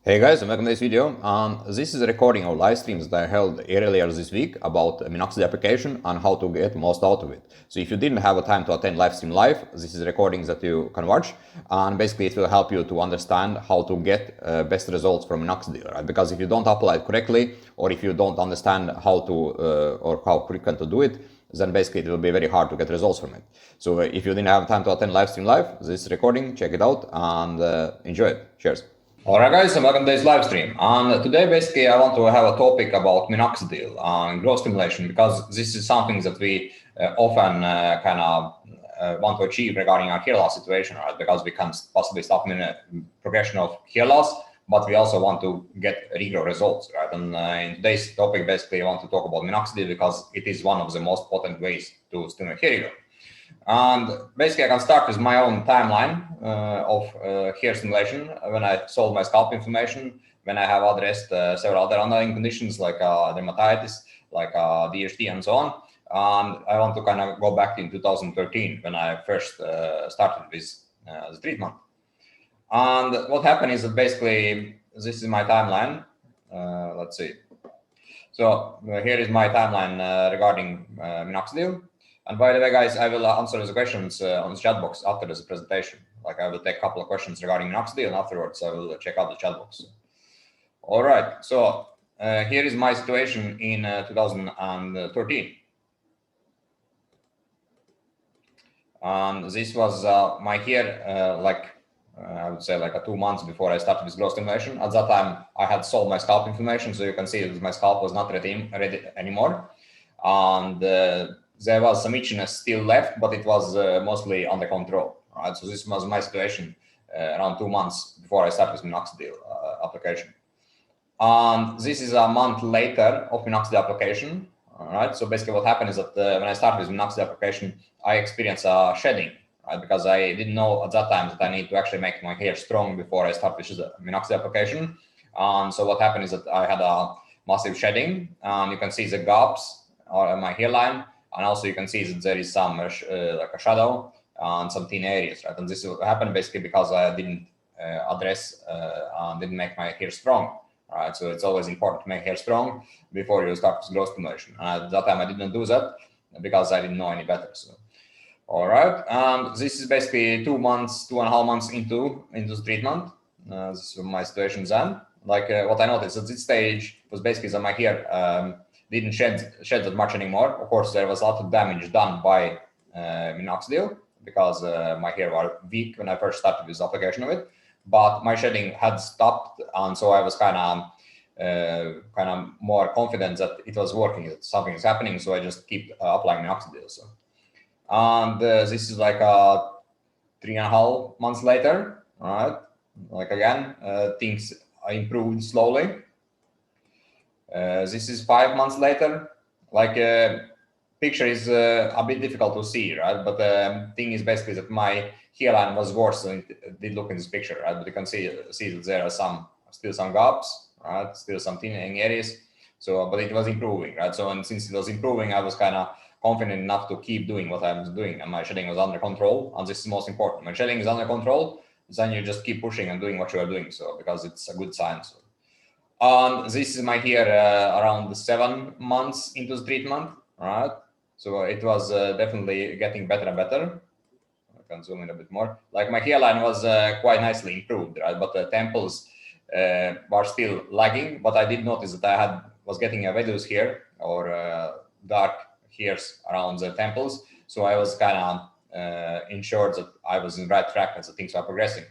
Hey guys, welcome to this video. This is a recording of live streams that I held earlier this week about Minoxidil application and how to get most out of it. So if you didn't have a time to attend live stream live, this is recordings that you can watch, and basically it will help you to understand how to get best results from Minoxidil, right? Because if you don't apply it correctly, or if you don't understand how to or how quickly to do it, then basically it will be very hard to get results from it. So if you didn't have time to attend live stream live, this recording, check it out and enjoy it. Cheers. Alright guys, and welcome to this live stream. And today basically I want to have a topic about Minoxidil and growth stimulation, because this is something that we often want to achieve regarding our hair loss situation, right? Because we can possibly stop progression of hair loss, but we also want to get regrow results, right? And in today's topic basically I want to talk about Minoxidil because it is one of the most potent ways to stimulate hair regrowth. And basically, I can start with my own timeline of hair stimulation when I solved my scalp inflammation, when I have addressed several other underlying conditions like dermatitis, like DHT, and so on. And I want to kind of go back in 2013 when I first started with the treatment. And what happened is that basically, this is my timeline. Let's see. So here is my timeline regarding Minoxidil. And by the way, guys, I will answer the questions on the chat box after this presentation. Like I will take a couple of questions regarding Minoxidil, and afterwards I will check out the chat box. All right, so here is my situation in 2013. And this was my hair, I would say like 2 months before I started with growth stimulation. At that time, I had solved my scalp inflammation, so you can see that my scalp was not ready anymore. And there was some itchiness still left, but it was mostly under control, right? So this was my situation around 2 months before I started with Minoxidil application. And this is a month later of Minoxidil application, all right? So basically what happened is that when I started with Minoxidil application, I experienced a shedding, right? Because I didn't know at that time that I need to actually make my hair strong before I start with the Minoxidil application. And so what happened is that I had a massive shedding, and you can see the gaps on my hairline. And also you can see that there is some like a shadow and some thin areas, right? And this happened basically because I didn't address and didn't make my hair strong, right? So it's always important to make hair strong before you start growth stimulation. And at that time I didn't do that because I didn't know any better. So, all right, and this is basically 2 months, 2.5 months into the treatment. This is my situation then. Like what I noticed at this stage was basically that my hair didn't shed that much anymore. Of course, there was a lot of damage done by Minoxidil because my hair was weak when I first started with the application of it. But my shedding had stopped, and so I was kind of more confident that it was working, that something is happening. So I just keep applying Minoxidil. So, and this is like 3.5 months later, all right? Like again, things improved slowly. This is 5 months later. Like picture is a bit difficult to see, right? But the thing is basically that my hairline was worse than it did look in this picture, right? But you can see that there are still some gaps, right? Still some thinning areas. So, but it was improving, right? So, and since it was improving, I was kind of confident enough to keep doing what I was doing, and my shedding was under control. And this is most important. When shedding is under control, then you just keep pushing and doing what you are doing. So, because it's a good sign. So. And this is my hair around 7 months into the treatment, right? So it was definitely getting better and better. I can zoom in a bit more. Like my hairline was quite nicely improved, right? But the temples were still lagging. But I did notice that I was getting a vellus hair or dark hairs around the temples. So I was kind of ensured that I was in the right track as the things were progressing.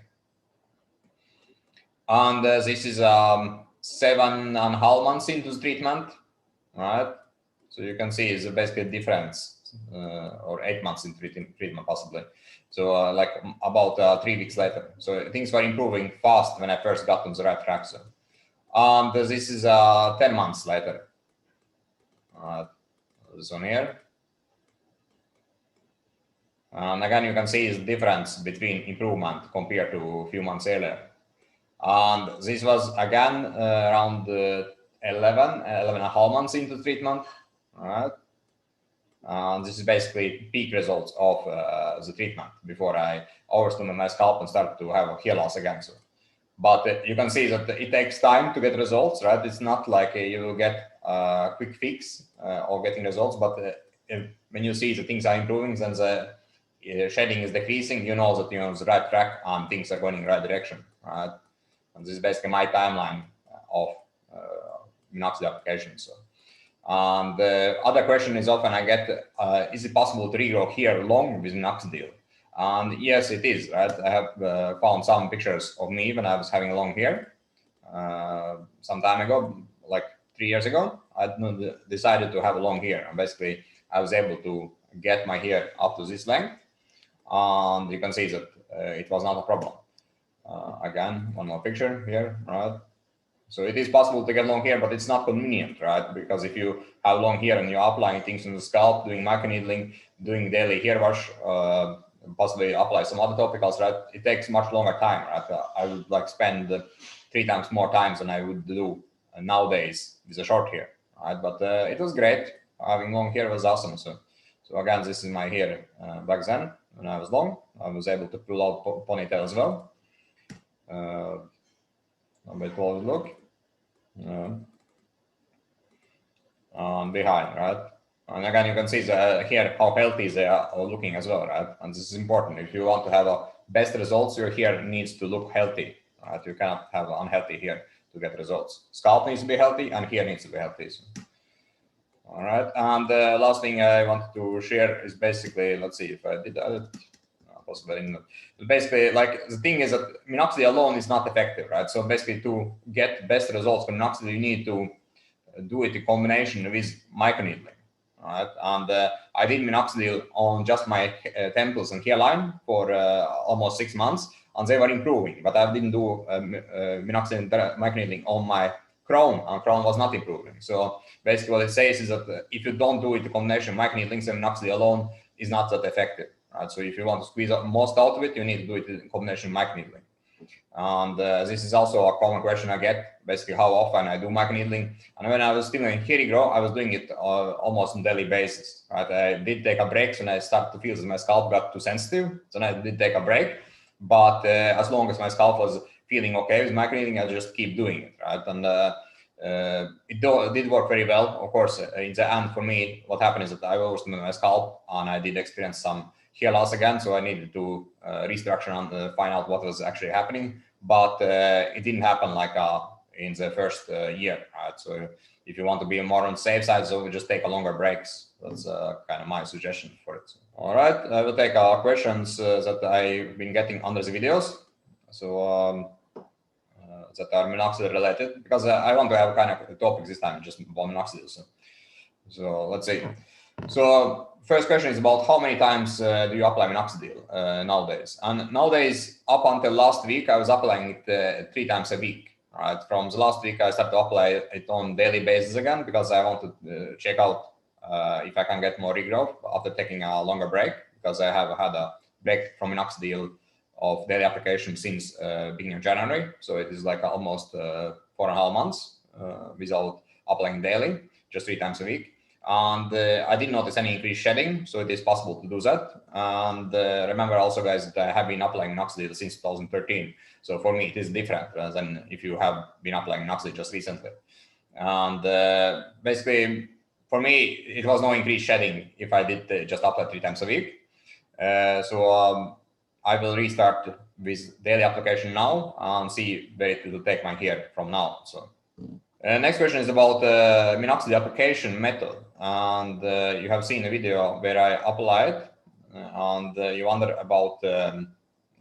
And this is 7.5 months into the treatment, right? So you can see it's basically a difference, or 8 months into treatment possibly. So like about 3 weeks later. So things were improving fast when I first got on the right track. So, and this is 10 months later. This one here. And again, you can see the difference between improvement compared to a few months earlier. And this was again around 11.5 months into treatment, all right? And this is basically peak results of the treatment before I overstimulated my scalp and started to have a hair loss again. So, But you can see that it takes time to get results, right? It's not like you will get a quick fix or getting results, but when you see the things are improving, then the shedding is decreasing, you know that you're on the right track and things are going in the right direction, right? And this is basically my timeline of Minoxidil application. So, and the other question is often I get, is it possible to regrow hair long with Minoxidil? And yes, it is, right? I have found some pictures of me when I was having long hair some time ago, like 3 years ago. I decided to have a long hair, and basically I was able to get my hair up to this length, and you can see that it was not a problem. Again, one more picture here, right? So it is possible to get long hair, but it's not convenient, right? Because if you have long hair and you're applying things on the scalp, doing microneedling, doing daily hair wash, possibly apply some other topicals, right? It takes much longer time, right? I would like spend 3 times more times than I would do nowadays with a short hair, right? But it was great. Having long hair was awesome. So again, this is my hair back then when I was long. I was able to pull out ponytail as well. A bit close look. Behind, right? And again, you can see here how healthy they are looking as well, right? And this is important. If you want to have a best results, your hair needs to look healthy, right? You cannot have unhealthy hair to get results. Scalp needs to be healthy and hair needs to be healthy. So. All right, and the last thing I wanted to share is basically, let's see if I did that. Possibly, basically, like the thing is that Minoxidil alone is not effective, right? So basically, to get best results from Minoxidil, you need to do it in combination with microneedling, right? And I did Minoxidil on just my temples and hairline for almost 6 months, and they were improving. But I didn't do Minoxidil microneedling on my crown, and crown was not improving. So basically, what it says is that if you don't do it in combination microneedling, then Minoxidil alone is not that effective. Right? So if you want to squeeze out most out of it, you need to do it in combination microneedling. And this is also a common question I get, basically how often I do microneedling. And when I was still in hair regrow, I was doing it almost on a daily basis. Right? I did take a break when I started to feel that my scalp got too sensitive. Then I did take a break. But as long as my scalp was feeling okay with microneedling, I just keep doing it. Right? And it did work very well. Of course, in the end, for me, what happened is that I overstimulated my scalp and I did experience some hair loss again, so I needed to restructure and find out what was actually happening. But it didn't happen like in the first year, right? So if you want to be more on the safe side, so just take a longer breaks. That's kind of my suggestion for it. All right, I will take questions that I've been getting under the videos. So that are Minoxidil related, because I want to have kind of a topic this time, just about Minoxidil. So let's see. So first question is about how many times do you apply Minoxidil nowadays? And nowadays, up until last week, I was applying it 3 times a week. Right? From the last week, I started to apply it on daily basis again because I want to check out if I can get more regrowth after taking a longer break, because I have had a break from Minoxidil of daily application since beginning of January. So it is like almost 4.5 months without applying daily, just 3 times a week. And I didn't notice any increased shedding, so it is possible to do that. And remember also, guys, that I have been applying Minoxidil since 2013. So for me, it is different than if you have been applying Minoxidil just recently. And basically, for me, it was no increased shedding if I did just apply 3 times a week. So I will restart with daily application now and see where it will take my hair from now. So. Next question is about Minoxidil application method, and you have seen a video where I applied, and you wonder about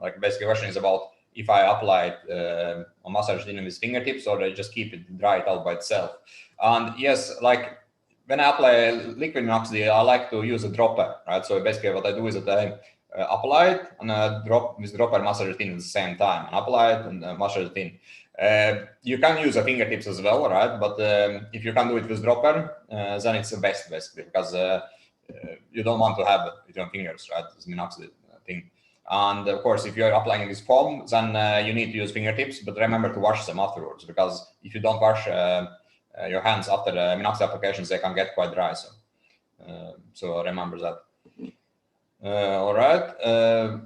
like basically the question is about if I apply it on massage in with fingertips or I just keep it dry it out by itself. And yes, like when I apply liquid Minoxidil, I like to use a dropper, right? So basically what I do is that I apply it and drop with dropper massage it in at the same time, and apply it and massage it in. You can use the fingertips as well, right? But if you can do it with dropper, then it's the best, basically, because you don't want to have it with your fingers, right? It's Minoxidil thing. And of course, if you're applying this foam, then you need to use fingertips, but remember to wash them afterwards, because if you don't wash your hands after the Minoxidil applications, they can get quite dry. So remember that. All right.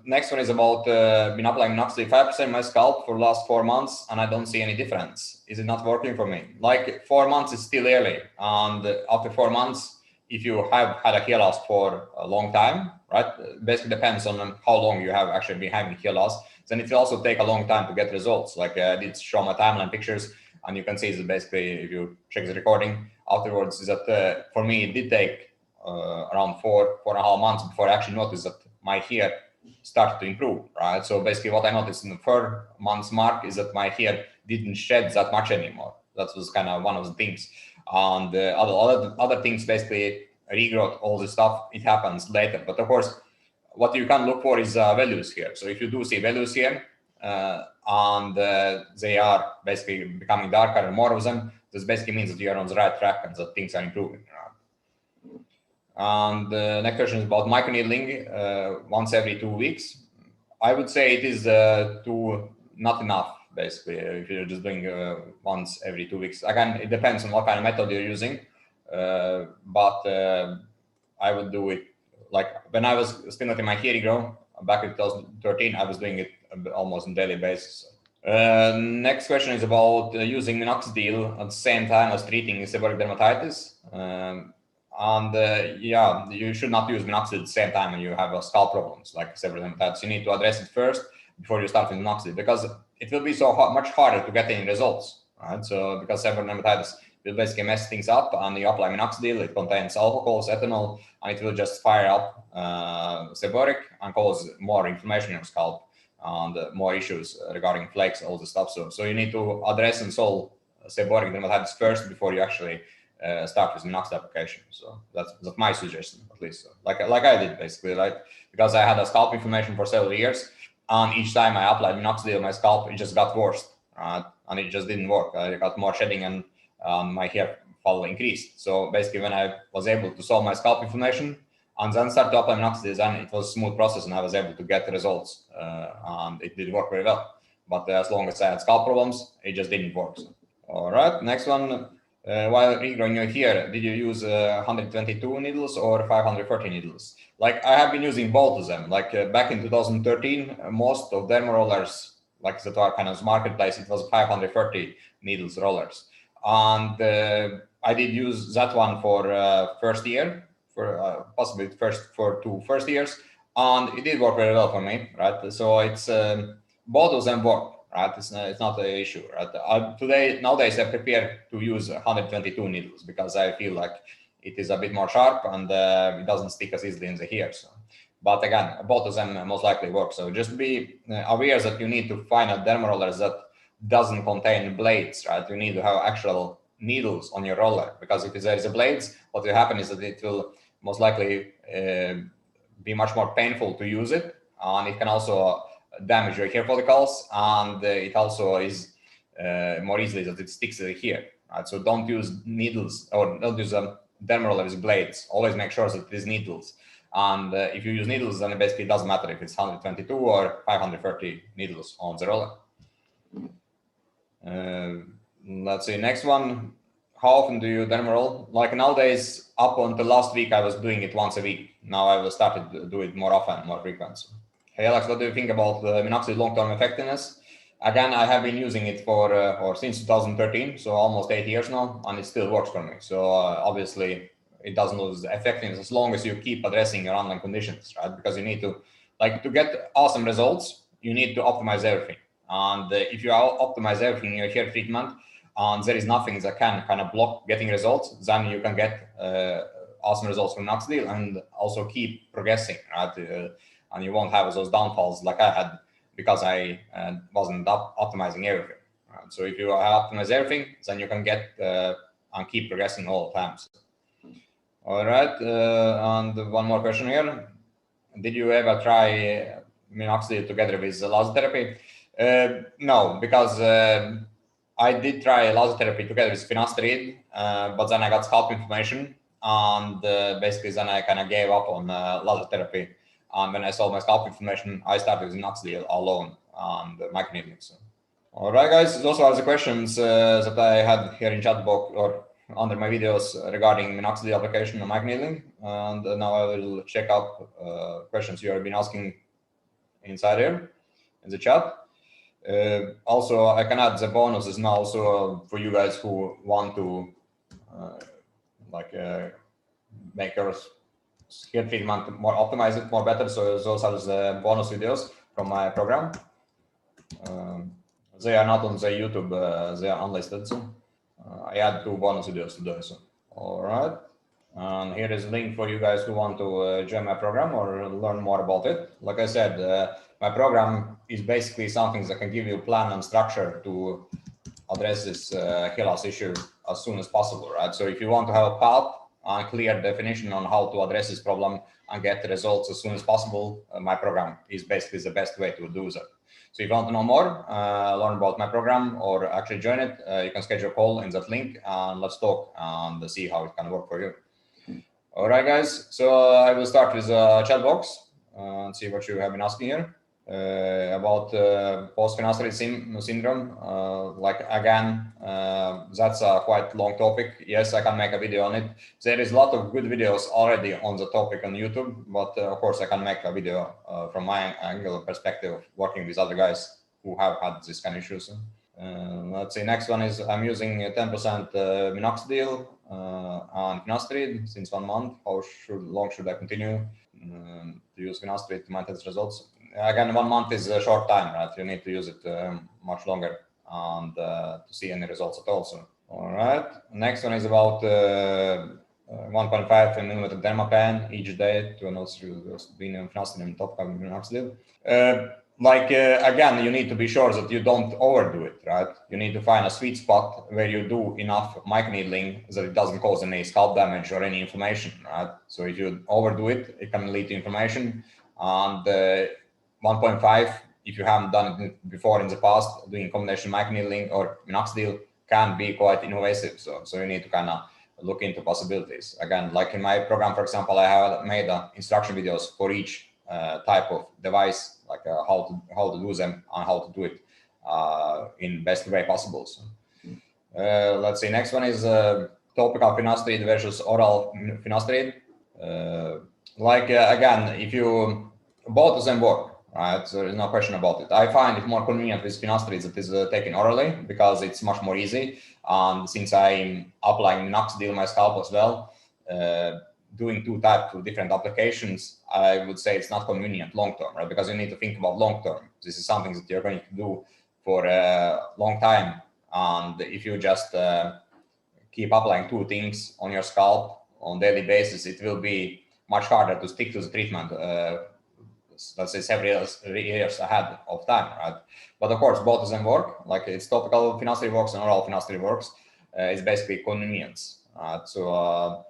Next one is about been applying Minoxidil 5% in my scalp for the last 4 months, and I don't see any difference. Is it not working for me? Like 4 months is still early, and after 4 months, if you have had a hair loss for a long time, right? Basically depends on how long you have actually been having hair loss. Then it will also take a long time to get results. Like I did show my timeline pictures, and you can see that basically if you check the recording afterwards, is that for me it did take around 4.5 months before I actually noticed that my hair started to improve, right? So basically what I noticed in the 4 months mark is that my hair didn't shed that much anymore. That was kind of one of the things. And other things, basically regrowth, all this stuff, it happens later. But of course, what you can look for is values here. So if you do see values here, and they are basically becoming darker and more of them, this basically means that you are on the right track and that things are improving. And the next question is about microneedling once every 2 weeks. I would say it is not enough, basically, if you're just doing once every 2 weeks. Again, it depends on what kind of method you're using, but I would do it like when I was stimulating my hair regrowth back in 2013, I was doing it almost on a daily basis. Next question is about using minoxidil at the same time as treating seborrheic dermatitis. Yeah, you should not use minoxidil at the same time when you have scalp problems like seborrheic dermatitis. You need to address it first before you start with minoxidil, because it will be so much harder to get any results, right? So because seborrheic dermatitis will basically mess things up, and you apply minoxidil, it contains alcohols, ethanol, and it will just fire up seborrheic and cause more inflammation in your scalp and more issues regarding flakes, all the stuff. So you need to address and solve seborrheic dermatitis first before you actually start with minoxidil application. So that's my suggestion, at least. So like I did, basically, right? Because I had a scalp inflammation for several years, and each time I applied minoxidil on my scalp, it just got worse, and it just didn't work. I got more shedding, and my hair fall increased. So basically, when I was able to solve my scalp inflammation and then start to apply minoxidil, then it was a smooth process, and I was able to get the results, and it did work very well. But as long as I had scalp problems, it just didn't work. So. All right, next one. While regrowing your hair, did you use 122 needles or 530 needles? Like I have been using both of them. Like back in 2013, most of derma rollers, like that are kind of marketplace, it was 530 needles rollers, and I did use that one for first year, for possibly for 2 first years, and it did work very well for me, right? So it's both of them work. Right, it's not an issue. Right, nowadays I prepare to use 122 needles because I feel like it is a bit more sharp and it doesn't stick as easily in the hair. So, but again, both of them most likely work. So just be aware that you need to find a derma roller that doesn't contain blades. Right, you need to have actual needles on your roller, because if there is a blades, what will happen is that it will most likely be much more painful to use it, and it can also damage your hair follicles, and it also is more easily that it sticks to the hair. Right? So don't use needles, or don't use derma roller with blades. Always make sure that it is needles. And if you use needles, then it basically doesn't matter if it's 122 or 530 needles on the roller. Let's see, next one. How often do you derma roll? Like nowadays, up until last week, I was doing it once a week. Now I will start to do it more often, more frequent. So. Hey Alex, what do you think about the minoxidil long-term effectiveness? Again, I have been using it for or since 2013, so almost 8 years now, and it still works for me. So obviously, it doesn't lose effectiveness as long as you keep addressing your underlying conditions, right? Because you need to, like, to get awesome results, you need to optimize everything. And if you optimize everything in your hair treatment, and there is nothing that can kind of block getting results, then you can get awesome results from minoxidil and also keep progressing, right? And you won't have those downfalls like I had because I wasn't optimizing everything. Right? So if you optimize everything, then you can get and keep progressing all the time. So. All right, and one more question here. Did you ever try minoxidil together with laser therapy? No, because I did try laser therapy together with finasteride, but then I got scalp inflammation, and basically then I kind of gave up on laser therapy. And when I solved my scalp inflammation, I started with minoxidil alone and microneedling. So. All right, guys, those are the questions that I had here in chat box or under my videos regarding Minoxidil application and Microneedling. And now I will check up questions you have been asking inside here in the chat. Also, I can add the bonuses now, so for you guys who want to make your hair treatment more optimize it more better. So those are the bonus videos from my program. They are not on the YouTube, they are unlisted. So I add 2 bonus videos today. So all right, and here is a link for you guys who want to join my program or learn more about it. Like I said, my program is basically something that can give you a plan and structure to address this hair loss issue as soon as possible, right? So if you want to have a path and clear definition on how to address this problem and get the results as soon as possible, my program is basically the best way to do that. So if you want to know more, learn about my program or actually join it, you can schedule a call in that link and let's talk and see how it can work for you. All right, guys. So I will start with a chat box and see what you have been asking here. About post-finasteride syndrome. Again, that's a quite long topic. Yes, I can make a video on it. There is a lot of good videos already on the topic on YouTube, but of course I can make a video from my angle perspective, working with other guys who have had this kind of issues. Let's see, next one is I'm using 10% Minoxidil and finasteride since 1 month. How long should I continue to use finasteride to maintain results? Again, 1 month is a short time, right? You need to use it much longer and to see any results at all. So, all right. Next one is about 1.5 millimeter derma pen each day to announce being finasteride and topical minoxidil. Again, you need to be sure that you don't overdo it, right? You need to find a sweet spot where you do enough microneedling that it doesn't cause any scalp damage or any inflammation, right? So if you overdo it, it can lead to inflammation. And 1.5, if you haven't done it before in the past, doing combination microneedling or minoxidil can be quite invasive. So you need to kind of look into possibilities. Again, like in my program, for example, I have made instruction videos for each type of device, like how to do them and how to do it in best way possible. So, let's see. Next one is topical finasteride versus oral finasteride. Again, if you both of them work, right? So there's no question about it. I find it more convenient with finasteride that is taken orally because it's much more easy. And since I'm applying minoxidil on my scalp as well, doing 2 types of different applications, I would say it's not convenient long term, right? Because you need to think about long term. This is something that you're going to do for a long time. And if you just keep applying 2 things on your scalp on daily basis, it will be much harder to stick to the treatment, let's say several years ahead of time, right? But of course, both of them work. Like it's topical finasteride works and oral finasteride works. It's basically convenience. So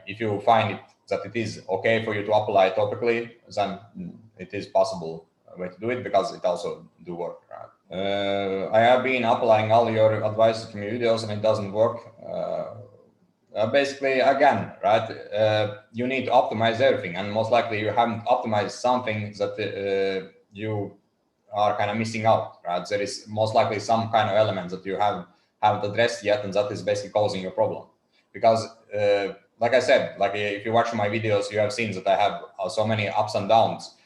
if you find it that it is okay for you to apply topically, then it is possible way to do it because it also do work, right? I have been applying all your advice from your videos and it doesn't work. Basically, again, right, you need to optimize everything, and most likely you haven't optimized something that you are kind of missing out, right? There is most likely some kind of element that you haven't addressed yet, and that is basically causing your problem. Because, like I said, like if you watch my videos, you have seen that I have so many ups and downs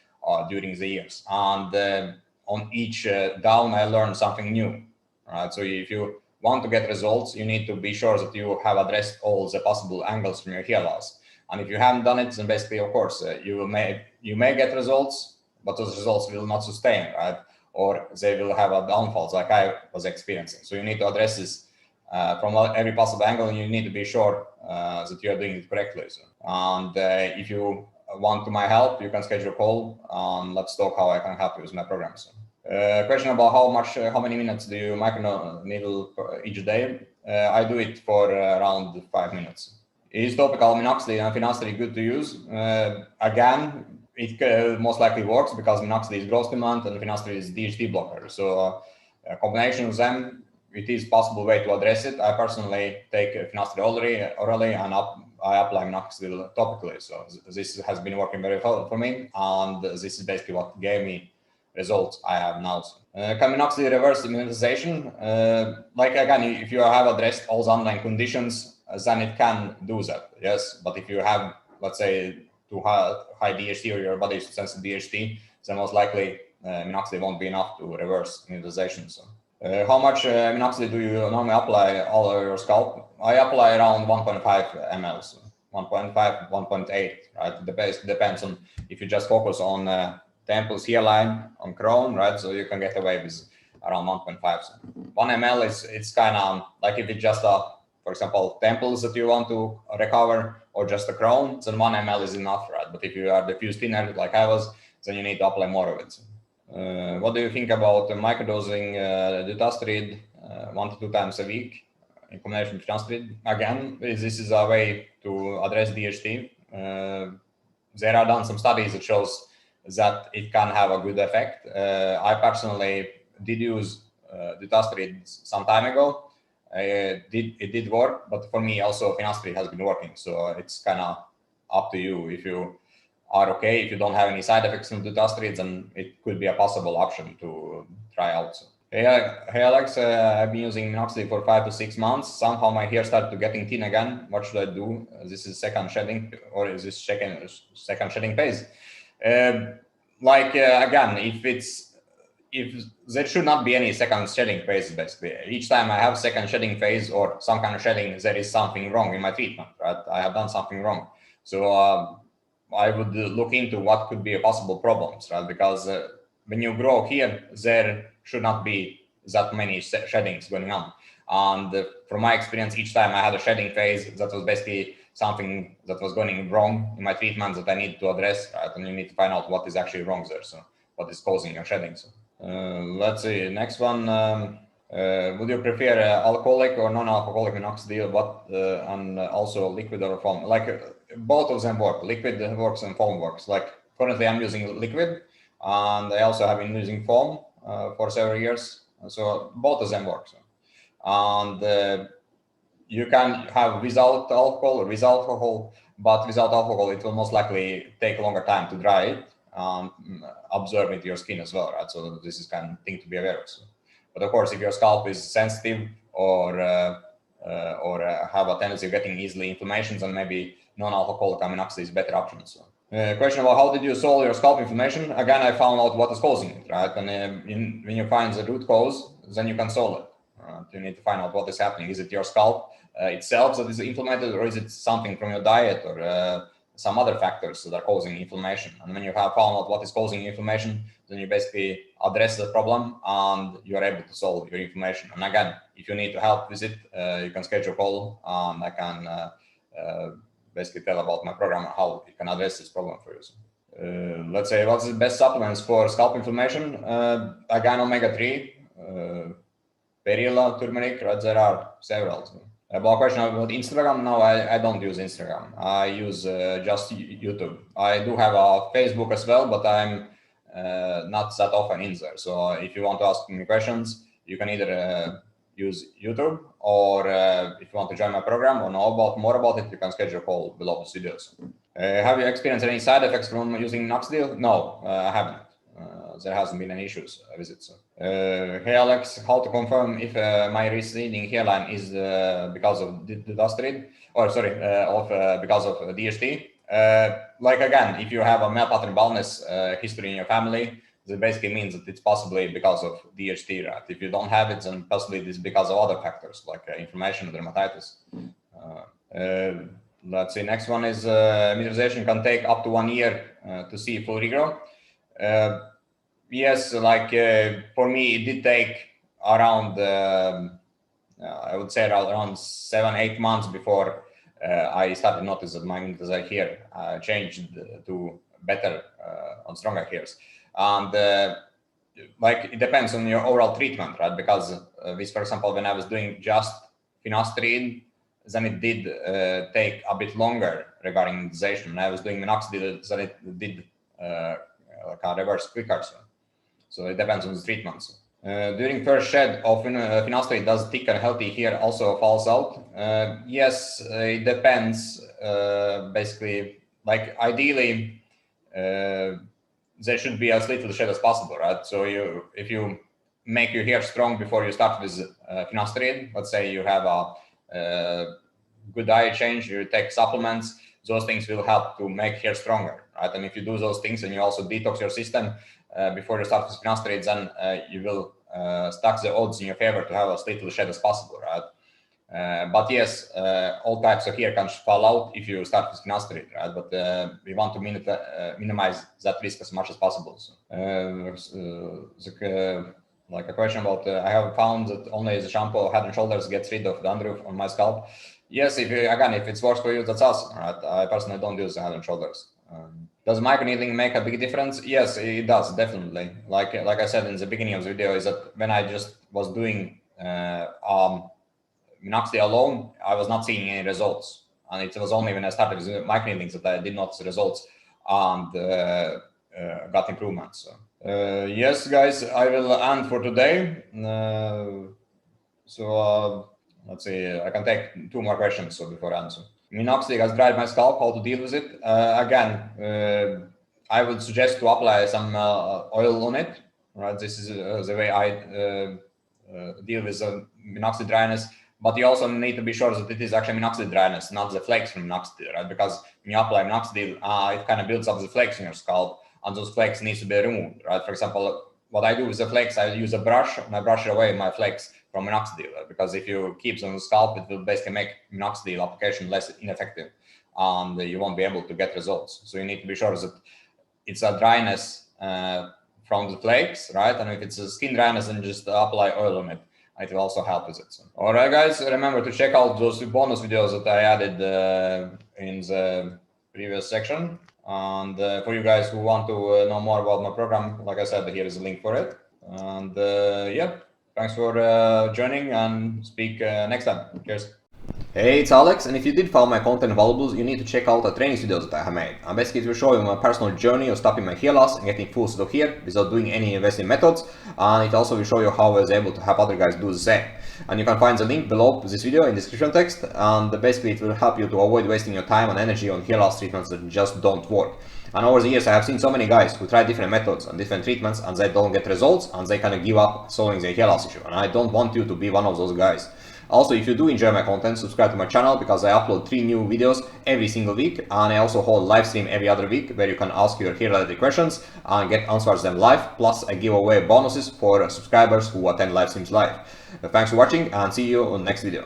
during the years, and on each down, I learned something new, right? So if you want to get results, you need to be sure that you have addressed all the possible angles from your hair loss. And if you haven't done it, then basically, of course, you may get results, but those results will not sustain, right? Or they will have a downfalls like I was experiencing. So you need to address this from every possible angle, and you need to be sure that you are doing it correctly. So, and if you want my help, you can schedule a call and let's talk how I can help you with my program. So. Question about how many minutes do you microneedle each day? I do it for around 5 minutes. Is topical minoxidil and finasteride good to use? Again, it most likely works because minoxidil is growth stimulant and finasteride is DHT blocker. So a combination of them, it is possible way to address it. I personally take finasteride orally and I apply minoxidil topically. So this has been working very well for me, and this is basically what gave me results I have now. Can minoxidil reverse immunization? Like again, if you have addressed all the underlying conditions, then it can do that, yes. But if you have, let's say, too high DHT or your body is sensitive to DHT, then most likely minoxidil won't be enough to reverse immunization. So, how much minoxidil do you normally apply all over your scalp? I apply around 1.5 ml, so 1.5, 1.8, right? It depends on if you just focus on temples, hairline, on crown, right? So you can get away with around 1.5. So 1 ml it's kind of like if it's just for example, temples that you want to recover or just the crown, then 1 ml is enough, right? But if you are diffuse thinner like I was, then you need to apply more of it. What do you think about microdosing dutasteride 1 to 2 times a week in combination with finasteride? Again, this is a way to address DHT. There are done some studies that shows that it can have a good effect. I personally did use dutasteride some time ago. It did work, but for me also finasteride has been working. So it's kind of up to you. If you are okay, if you don't have any side effects from dutasteride, then it could be a possible option to try out. Hey Alex, I've been using minoxidil for 5 to 6 months. Somehow my hair started to getting thin again. What should I do? This is second shedding, or is this second shedding phase? Again, if there should not be any second shedding phase, basically. Each time I have second shedding phase or some kind of shedding, there is something wrong in my treatment, right? I have done something wrong. So I would look into what could be a possible problems, right? Because when you grow here, there should not be that many sheddings going on. And from my experience, each time I had a shedding phase, that was basically something that was going wrong in my treatment that I need to address, right? And you need to find out what is actually wrong there. So what is causing your shedding. So let's see, next one. Would you prefer alcoholic or non-alcoholic minoxidil? And also liquid or foam? Both of them work. Liquid works and foam works. Like currently I'm using liquid, and I also have been using foam for several years. So both of them work. So. And you can have without alcohol or with alcohol, but without alcohol, it will most likely take a longer time to dry it and absorb into your skin as well, right? So this is kind of thing to be aware of. So. But of course, if your scalp is sensitive or have a tendency of getting easily inflammations, then maybe non-alcoholic minoxidil is a better option. So. Question about how did you solve your scalp inflammation? Again, I found out what is causing it, right? And when you find the root cause, then you can solve it. You need to find out what is happening. Is it your scalp itself that is inflamed, or is it something from your diet or some other factors that are causing inflammation? And when you have found out what is causing inflammation, then you basically address the problem and you are able to solve your inflammation. And again, if you need to help with it, you can schedule a call and I can basically tell about my program how it can address this problem for you. So, let's say, what's the best supplements for scalp inflammation? Again, omega-3, perilla, turmeric, right? There are several. About question about Instagram, no, I don't use Instagram. I use just YouTube. I do have a Facebook as well, but I'm not that often in there. So if you want to ask me questions, you can either use YouTube, or if you want to join my program or know more about it, you can schedule a call below the videos. Have you experienced any side effects from using minoxidil? No, I haven't. There hasn't been any issues with it. So. Hey Alex, how to confirm if my receding hairline is because of dutasteride, or sorry, because of DHT? Like again, if you have a male pattern baldness history in your family, that basically means that it's possibly because of DHT, right? If you don't have it, then possibly it's because of other factors like inflammation or dermatitis. Let's see, next one is mineralization can take up to 1 year to see full regrowth. Yes, like for me, it did take around, I would say around 7-8 months before I started to notice that my mineralization hair changed to better on stronger hairs. And like it depends on your overall treatment, right? Because this, for example, when I was doing just finasteride, then it did take a bit longer regarding mineralization. When I was doing minoxidil, then it did reverse quicker. So it depends on the treatments. During first shed of finasteride, does thick and healthy hair also falls out? Yes, it depends. Basically, like ideally, they should be as little shed as possible, right? So if you make your hair strong before you start with finasteride, let's say you have a good diet change, you take supplements, those things will help to make hair stronger, right? And if you do those things and you also detox your system before you start with finasteride, then you will stack the odds in your favor to have as little shed as possible, right? But yes, all types of hair can fall out if you start with finasteride, right? But we want to minimize that risk as much as possible. So, like a question about, I have found that only the shampoo Head and Shoulders gets rid of dandruff on my scalp. Yes, if it works for you, that's awesome, right? I personally don't use Head and Shoulders. Does microneedling make a big difference? Yes, it does, definitely. Like I said in the beginning of the video, is that when I just was doing Minoxidil alone, I was not seeing any results. And it was only when I started with microneedling that I did notice results and got improvements. So, yes, guys, I will end for today. Let's see, I can take 2 more questions before I answer. Minoxidil has dried my scalp, how to deal with it? Again, I would suggest to apply some oil on it, right? This is the way I deal with minoxidil dryness, but you also need to be sure that it is actually minoxidil dryness, not the flakes from minoxidil, right? Because when you apply minoxidil, it kind of builds up the flakes in your scalp, and those flakes needs to be removed, right? For example, what I do with the flakes, I use a brush and I brush away my flakes from minoxidil, because if you keep them on the scalp, it will basically make minoxidil application less ineffective, and you won't be able to get results. So you need to be sure that it's a dryness from the flakes, right? And if it's a skin dryness, then just apply oil on it. It will also help with it. So, all right, guys, remember to check out those bonus videos that I added in the previous section. And for you guys who want to know more about my program, like I said, here is a link for it. And yeah, thanks for joining, and speak next time. Cheers. Hey, it's Alex, and if you did find my content valuable, you need to check out the training videos that I have made. And basically it will show you my personal journey of stopping my hair loss and getting full set of hair without doing any investing methods, and it also will show you how I was able to help other guys do the same. And you can find the link below this video in the description text, and basically it will help you to avoid wasting your time and energy on hair loss treatments that just don't work. And over the years I have seen so many guys who try different methods and different treatments and they don't get results, and they kind of give up solving their hair loss issue, and I don't want you to be one of those guys. Also, if you do enjoy my content, subscribe to my channel, because I upload 3 new videos every single week, and I also hold live stream every other week where you can ask your hair related questions and get answers them live, plus I give away bonuses for subscribers who attend live streams live. Thanks for watching, and see you on the next video.